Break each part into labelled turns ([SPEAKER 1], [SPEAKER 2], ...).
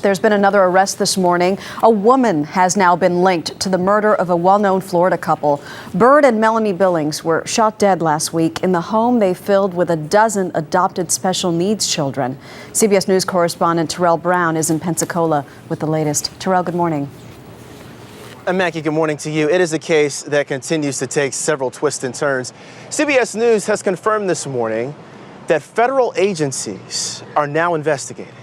[SPEAKER 1] There's been another arrest this morning. A woman has now been linked to the murder of a well-known Florida couple. Bird and Melanie Billings were shot dead last week in the home they filled with a dozen adopted special needs children. CBS News correspondent Terrell Brown is in Pensacola with the latest. Terrell, good morning.
[SPEAKER 2] And Maggie, good morning to you. It is a case that continues to take several twists and turns. CBS News has confirmed this morning that federal agencies are now investigating.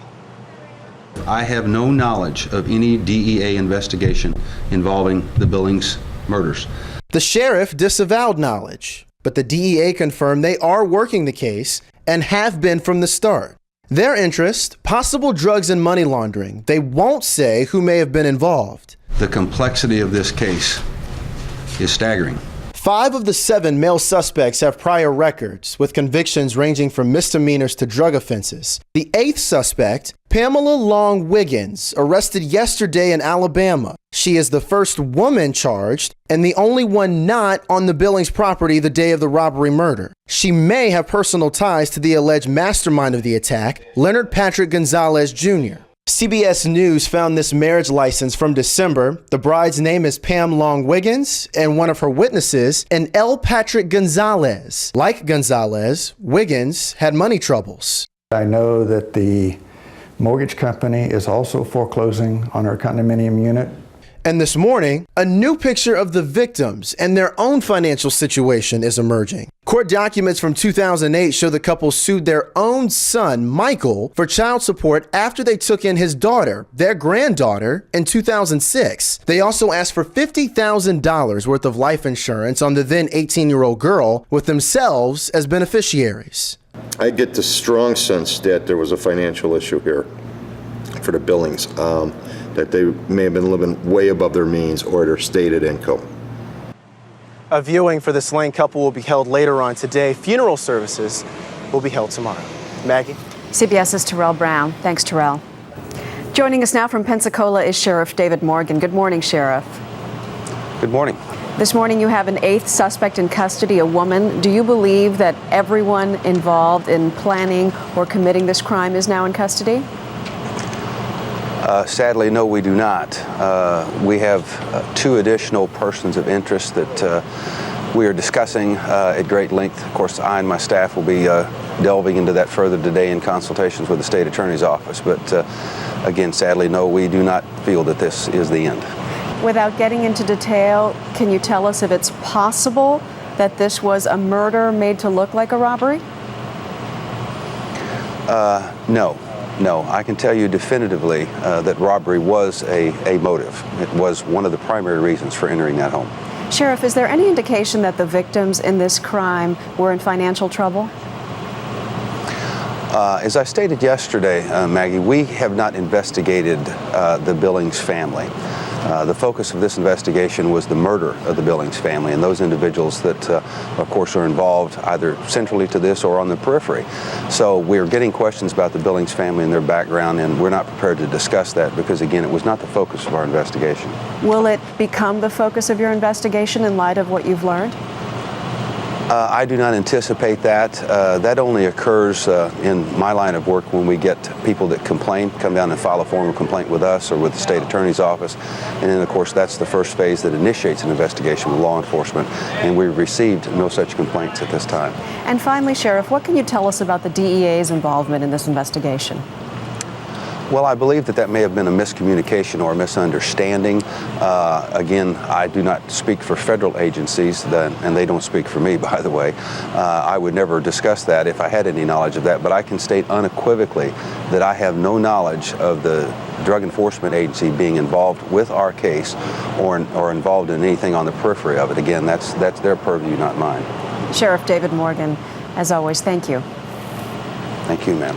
[SPEAKER 3] I have no knowledge of any DEA investigation involving the Billings murders.
[SPEAKER 4] The sheriff disavowed knowledge, but the DEA confirmed they are working the case and have been from the start. Their interest, possible drugs and money laundering. They won't say who may have been involved.
[SPEAKER 3] The complexity of this case is staggering.
[SPEAKER 4] 5 of the 7 male suspects have prior records, with convictions ranging from misdemeanors to drug offenses. The 8th suspect, Pamela Long Wiggins, arrested yesterday in Alabama. She is the first woman charged and the only one not on the Billings property the day of the robbery murder. She may have personal ties to the alleged mastermind of the attack, Leonard Patrick Gonzalez Jr. CBS News found this marriage license from December. The bride's name is Pam Long Wiggins, and one of her witnesses, an L. Patrick Gonzalez. Like Gonzalez, Wiggins had money troubles.
[SPEAKER 5] I know that the mortgage company is also foreclosing on her condominium unit.
[SPEAKER 4] And this morning, a new picture of the victims and their own financial situation is emerging. Court documents from 2008 show the couple sued their own son, Michael, for child support after they took in his daughter, their granddaughter, in 2006. They also asked for $50,000 worth of life insurance on the then 18-year-old girl, with themselves as beneficiaries.
[SPEAKER 6] I get the strong sense that there was a financial issue here for the Billings, that they may have been living way above their means or their stated income.
[SPEAKER 2] A viewing for the slain couple will be held later on today. Funeral services will be held tomorrow. Maggie?
[SPEAKER 1] CBS's Terrell Brown. Thanks, Terrell. Joining us now from Pensacola is Sheriff David Morgan. Good morning, Sheriff.
[SPEAKER 7] Good morning.
[SPEAKER 1] This morning you have an 8th suspect in custody, a woman. Do you believe that everyone involved in planning or committing this crime is now in custody?
[SPEAKER 7] Sadly, no, we do not. We have 2 additional persons of interest that we are discussing at great length. Of course, I and my staff will be delving into that further today in consultations with the state attorney's office. But again, sadly, no, we do not feel that this is the end.
[SPEAKER 1] Without getting into detail, can you tell us if it's possible that this was a murder made to look like a robbery? No, I can tell you definitively that robbery was a motive. It was one of the primary reasons for entering that home. Sheriff, is there any indication that the victims in this crime were in financial trouble?
[SPEAKER 7] As I stated yesterday, Maggie, we have not investigated the Billings family. The focus of this investigation was the murder of the Billings family and those individuals that, of course, are involved either centrally to this or on the periphery. So we're getting questions about the Billings family and their background, and we're not prepared to discuss that because, again, it was not the focus of our investigation.
[SPEAKER 1] Will it become the focus of your investigation in light of what you've learned?
[SPEAKER 7] I do not anticipate that. That only occurs in my line of work when we get people that complain, come down and file a formal complaint with us or with the state attorney's office. And then, of course, that's the first phase that initiates an investigation with law enforcement. And we've received no such complaints at this time.
[SPEAKER 1] And finally, Sheriff, what can you tell us about the DEA's involvement in this investigation?
[SPEAKER 7] Well, I believe that may have been a miscommunication or a misunderstanding. Again, I do not speak for federal agencies, and they don't speak for me, by the way. I would never discuss that if I had any knowledge of that, but I can state unequivocally that I have no knowledge of the Drug Enforcement Agency being involved with our case or involved in anything on the periphery of it. Again, that's their purview, not mine.
[SPEAKER 1] Sheriff David Morgan, as always, thank you.
[SPEAKER 7] Thank you, ma'am.